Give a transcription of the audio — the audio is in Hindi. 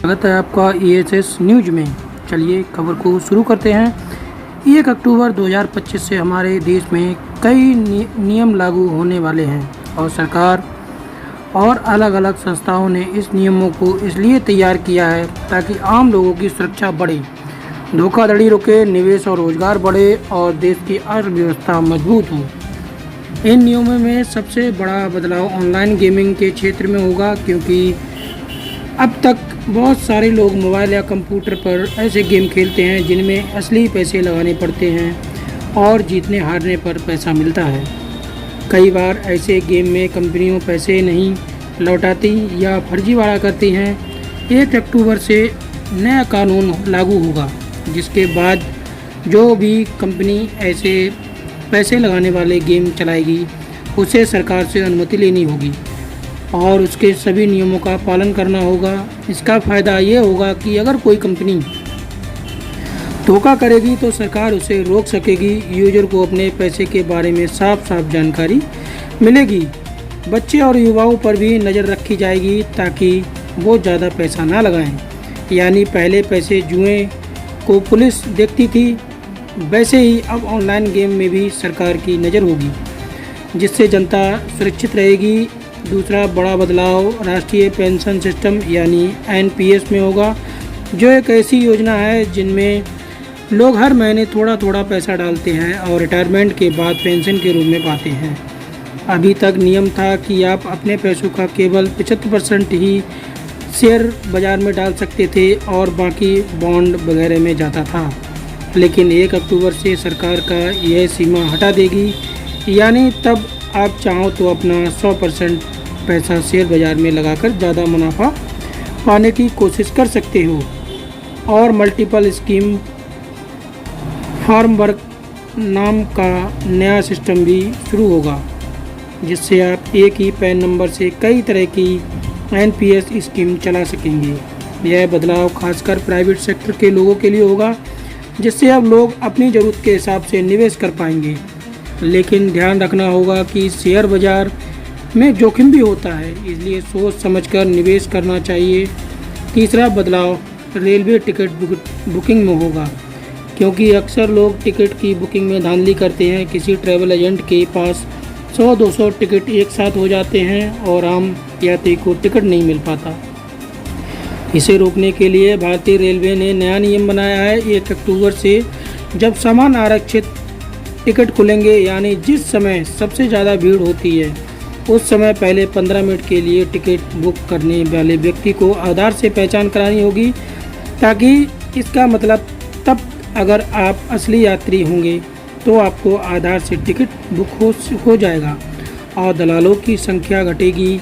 स्वागत है आपका ESS न्यूज़ में। चलिए खबर को शुरू करते हैं। 1 अक्टूबर 2025 से हमारे देश में कई नियम लागू होने वाले हैं और सरकार और अलग अलग संस्थाओं ने इस नियमों को इसलिए तैयार किया है ताकि आम लोगों की सुरक्षा बढ़े, धोखाधड़ी रुके, निवेश और रोजगार बढ़े और देश की अर्थव्यवस्था मजबूत हो। इन नियमों में सबसे बड़ा बदलाव ऑनलाइन गेमिंग के क्षेत्र में होगा, क्योंकि अब तक बहुत सारे लोग मोबाइल या कंप्यूटर पर ऐसे गेम खेलते हैं जिनमें असली पैसे लगाने पड़ते हैं और जीतने हारने पर पैसा मिलता है। कई बार ऐसे गेम में कंपनियों पैसे नहीं लौटाती या फर्जीवाड़ा करती हैं। 1 अक्टूबर से नया कानून लागू होगा, जिसके बाद जो भी कंपनी ऐसे पैसे लगाने वाले गेम चलाएगी उसे सरकार से अनुमति लेनी होगी और उसके सभी नियमों का पालन करना होगा। इसका फ़ायदा ये होगा कि अगर कोई कंपनी धोखा करेगी तो सरकार उसे रोक सकेगी। यूजर को अपने पैसे के बारे में साफ साफ जानकारी मिलेगी। बच्चे और युवाओं पर भी नज़र रखी जाएगी ताकि वो ज़्यादा पैसा ना लगाएं। यानी पहले पैसे जुए को पुलिस देखती थी, वैसे ही अब ऑनलाइन गेम में भी सरकार की नज़र होगी, जिससे जनता सुरक्षित रहेगी। दूसरा बड़ा बदलाव राष्ट्रीय पेंशन सिस्टम यानी NPS में होगा, जो एक ऐसी योजना है जिनमें लोग हर महीने थोड़ा थोड़ा पैसा डालते हैं और रिटायरमेंट के बाद पेंशन के रूप में पाते हैं। अभी तक नियम था कि आप अपने पैसों का केवल 75% ही शेयर बाज़ार में डाल सकते थे और बाकी बॉन्ड वगैरह में जाता था, लेकिन 1 अक्टूबर से सरकार का यह सीमा हटा देगी। यानी तब आप चाहो तो अपना 100% पैसा शेयर बाज़ार में लगाकर ज़्यादा मुनाफा पाने की कोशिश कर सकते हो। और मल्टीपल स्कीम फार्म वर्क नाम का नया सिस्टम भी शुरू होगा, जिससे आप एक ही पैन नंबर से कई तरह की NPS स्कीम चला सकेंगे। यह बदलाव खासकर प्राइवेट सेक्टर के लोगों के लिए होगा, जिससे अब लोग अपनी ज़रूरत के हिसाब से निवेश कर पाएंगे। लेकिन ध्यान रखना होगा कि शेयर बाज़ार में जोखिम भी होता है, इसलिए सोच समझकर निवेश करना चाहिए। तीसरा बदलाव रेलवे टिकट बुकिंग में होगा, क्योंकि अक्सर लोग टिकट की बुकिंग में धांधली करते हैं। किसी ट्रैवल एजेंट के पास 100-200 टिकट एक साथ हो जाते हैं और आम यात्री को टिकट नहीं मिल पाता। इसे रोकने के लिए भारतीय रेलवे ने नया नियम बनाया है। 1 अक्टूबर से जब समान आरक्षित टिकट खुलेंगे, यानी जिस समय सबसे ज़्यादा भीड़ होती है उस समय पहले 15 मिनट के लिए टिकट बुक करने वाले व्यक्ति को आधार से पहचान करानी होगी, ताकि इसका मतलब तब अगर आप असली यात्री होंगे तो आपको आधार से टिकट बुक हो जाएगा और दलालों की संख्या घटेगी।